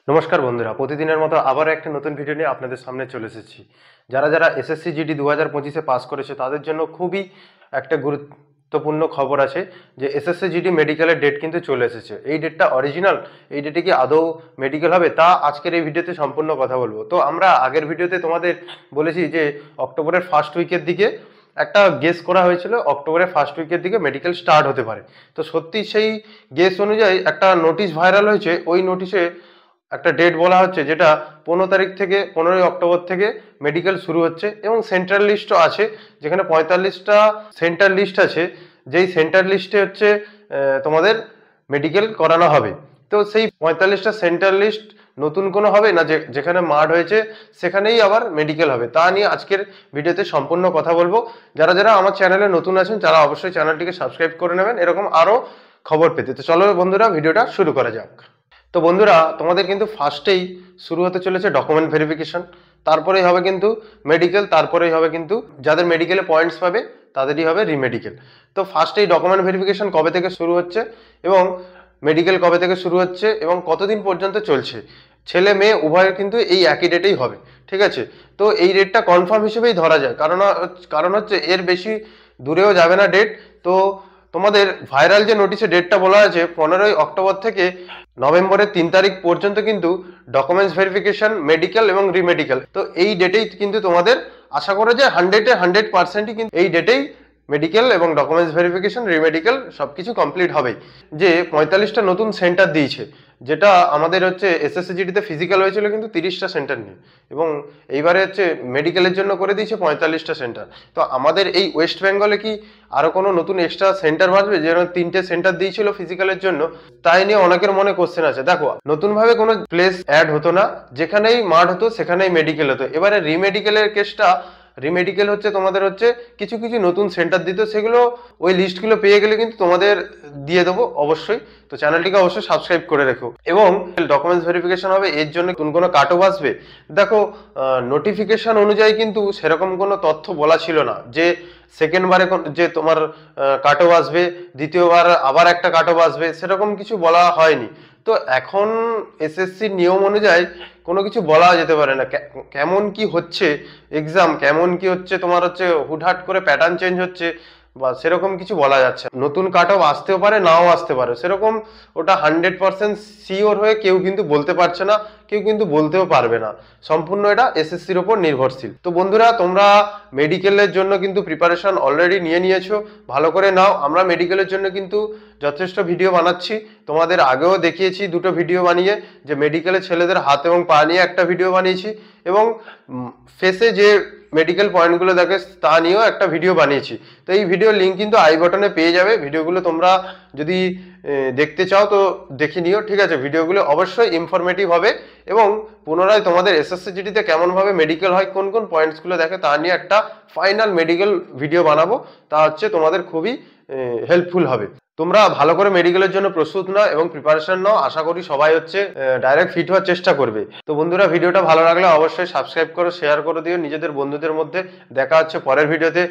নমস্কার বন্ধুরা, প্রতিদিনের মতো আবার একটা নতুন ভিডিও নিয়ে আপনাদের সামনে চলে এসেছি। যারা যারা এসএসসি জিডি 2025-এ পাস করেছে তাদের জন্য খুবই একটা গুরুত্বপূর্ণ খবর আছে যে এসএসসি জিডি মেডিকেলের ডেট কিন্তু চলে এসেছে। এই ডেটটা অরিজিনাল, এই ডেটে কি আদৌ মেডিকেল হবে তা আজকের এই ভিডিওতে সম্পূর্ণ কথা বলবো। তো আমরা আগের ভিডিওতে তোমাদের বলেছি যে অক্টোবরের ফার্স্ট উইকের দিকে একটা গেস করা হয়েছিল অক্টোবরের ফার্স্ট উইকের দিকে মেডিকেল স্টার্ট হতে পারে। তো সত্যি সেই গেস অনুযায়ী একটা নোটিশ ভাইরাল হয়েছে। ওই নোটিশে একটা ডেট বলা হচ্ছে যেটা 15 তারিখ থেকে 15ই অক্টোবর থেকে মেডিকেল শুরু হচ্ছে এবং সেন্ট্রাল লিস্টও আছে, যেখানে 45টা সেন্টার লিস্ট আছে, যেই সেন্টার লিস্টে হচ্ছে তোমাদের মেডিকেল করানো হবে। তো সেই 45টা সেন্টার লিস্ট নতুন কোনো হবে না, যেখানে মাঠ হয়েছে সেখানেই আবার মেডিকেল হবে, তা নিয়ে আজকের ভিডিওতে সম্পূর্ণ কথা বলবো। যারা যারা আমার চ্যানেলে নতুন আছেন তারা অবশ্যই চ্যানেলটিকে সাবস্ক্রাইব করে নেবেন এরকম আরও খবর পেতে। তো চলো বন্ধুরা, ভিডিওটা শুরু করা যাক। তো বন্ধুরা, তোমাদের কিন্তু ফার্স্টেই শুরু হতে চলেছে ডকুমেন্ট ভেরিফিকেশন, তারপরেই হবে কিন্তু মেডিকেল, তারপরেই হবে কিন্তু যাদের মেডিকেলে পয়েন্টস পাবে তাদেরই হবে রিমেডিকেল। তো ফার্স্টেই ডকুমেন্ট ভেরিফিকেশন কবে থেকে শুরু হচ্ছে এবং মেডিকেল কবে থেকে শুরু হচ্ছে এবং কতদিন পর্যন্ত চলছে, ছেলে মেয়ে উভয়ের কিন্তু এই একই ডেটেই হবে, ঠিক আছে? তো এই ডেটটা কনফার্ম হিসেবেই ধরা যায়, কারণ হচ্ছে এর বেশি দূরেও যাবে না ডেট। তো তোমাদের ভাইরাল যে নোটিশে ডেটটা বলা আছে 15ই অক্টোবর থেকে নভেম্বরের 3 তারিখ পর্যন্ত কিন্তু ডকুমেন্টস ভেরিফিকেশন, মেডিকেল এবং রিমেডিকেল, তো এই ডেটেই কিন্তু তোমাদের আশা করা যায় 100% কিন্তু এই ডেটেই মেডিকেল এবং ডকুমেন্টস ভেরিফিকেশন, রিমেডিকেল সবকিছু কমপ্লিট হবে। যে 45টা নতুন সেন্টার দিয়েছে, যেটা আমাদের হচ্ছে এসএসসি জিডিতে ফিজিক্যাল হয়েছিল কিন্তু 30টা সেন্টার নিয়ে, এবং এইবারে হচ্ছে মেডিকেলের জন্য করে দিয়েছে 45টা সেন্টার। তো আমাদের এই ওয়েস্ট বেঙ্গলে কি আরো কোনো নতুন এক্সট্রা সেন্টার বাড়বে? যেন 3টে সেন্টার দিয়েছিল ফিজিক্যালের জন্য, তাই নিয়ে অনেকের মনে কোশ্চেন আছে। দেখো, নতুন ভাবে কোনো প্লেস অ্যাড হতো না, যেখানেই মাঠ হতো সেখানেই মেডিকেল হতো। এবারে রিমেডিকেলের কেসটা, রিমেডিকেল হচ্ছে তোমাদের হচ্ছে কিছু কিছু নতুন সেন্টার দিত, সেগুলো ওই লিস্টগুলো পেয়ে গেলে কিন্তু তোমাদের দিয়ে দেবো অবশ্যই। তো চ্যানেলটিকে অবশ্যই সাবস্ক্রাইব করে রেখো। এবং ডকুমেন্টস ভেরিফিকেশন হবে, এর জন্য কোনো কাট অফ আসবে। দেখো, নোটিফিকেশন অনুযায়ী কিন্তু সেরকম কোনো তথ্য বলা ছিল না যে সেকেন্ড বারে যে তোমার কাট অফ আসবে, দ্বিতীয়বার আবার একটা কাট অফ আসবে, সেরকম কিছু বলা হয়নি। তো এখন এসএসসির নিয়ম অনুযায়ী কোনো কিছু বলা যেতে পারে না, কেমন কি হচ্ছে এক্সাম, কেমন কি হচ্ছে তোমার হচ্ছে হুটহাট করে প্যাটার্ন চেঞ্জ হচ্ছে বা সেরকম কিছু বলা যাচ্ছে না। নতুন কাট অফ আসতেও পারে, নাও আসতে পারে, সেরকম ওটা 100% শিওর হয়ে কেউ কিন্তু বলতে পারছে না, কেউ কিন্তু বলতেও পারবে না। সম্পূর্ণ এটা এসএসসির ওপর নির্ভরশীল। তো বন্ধুরা, তোমরা মেডিকেলের জন্য কিন্তু প্রিপারেশন অলরেডি নিয়েছো, ভালো করে নাও। আমরা মেডিকেলের জন্য কিন্তু যথেষ্ট ভিডিও বানাচ্ছি, তোমাদের আগেও দেখিয়েছি দুটো ভিডিও বানিয়ে, যে মেডিকেলের ছেলেদের হাত এবং পা নিয়ে একটা ভিডিও বানিয়েছি, এবং ফেসে যে মেডিকেল পয়েন্টগুলো দেখে তা নিয়েও একটা ভিডিও বানিয়েছি। তো এই ভিডিওর লিঙ্ক কিন্তু আই বাটনে পেয়ে যাবে। ভিডিওগুলো তোমরা যদি দেখতে চাও তো দেখে নিও, ঠিক আছে? ভিডিওগুলো অবশ্যই ইনফরমেটিভ হবে এবং পুনরায় তোমাদের এসএসসি জিডিতে কেমনভাবে মেডিকেল হয়, কোন কোন পয়েন্টসগুলো দেখে তা নিয়ে একটা ফাইনাল মেডিকেল ভিডিও বানাবো, তা হচ্ছে তোমাদের খুবই হেল্পফুল হবে। তোমরা ভালো করে মেডিকেলের জন্য প্রস্তুত নাও এবং প্রিপারেশন নাও, আশা করি সবাই হচ্ছে ডাইরেক্ট ফিট হওয়ার চেষ্টা করবে। তো বন্ধুরা, ভিডিওটা ভালো লাগলে অবশ্যই সাবস্ক্রাইব করো, শেয়ার করে দিও নিজেদের বন্ধুদের মধ্যে। দেখা হচ্ছে পরের ভিডিওতে।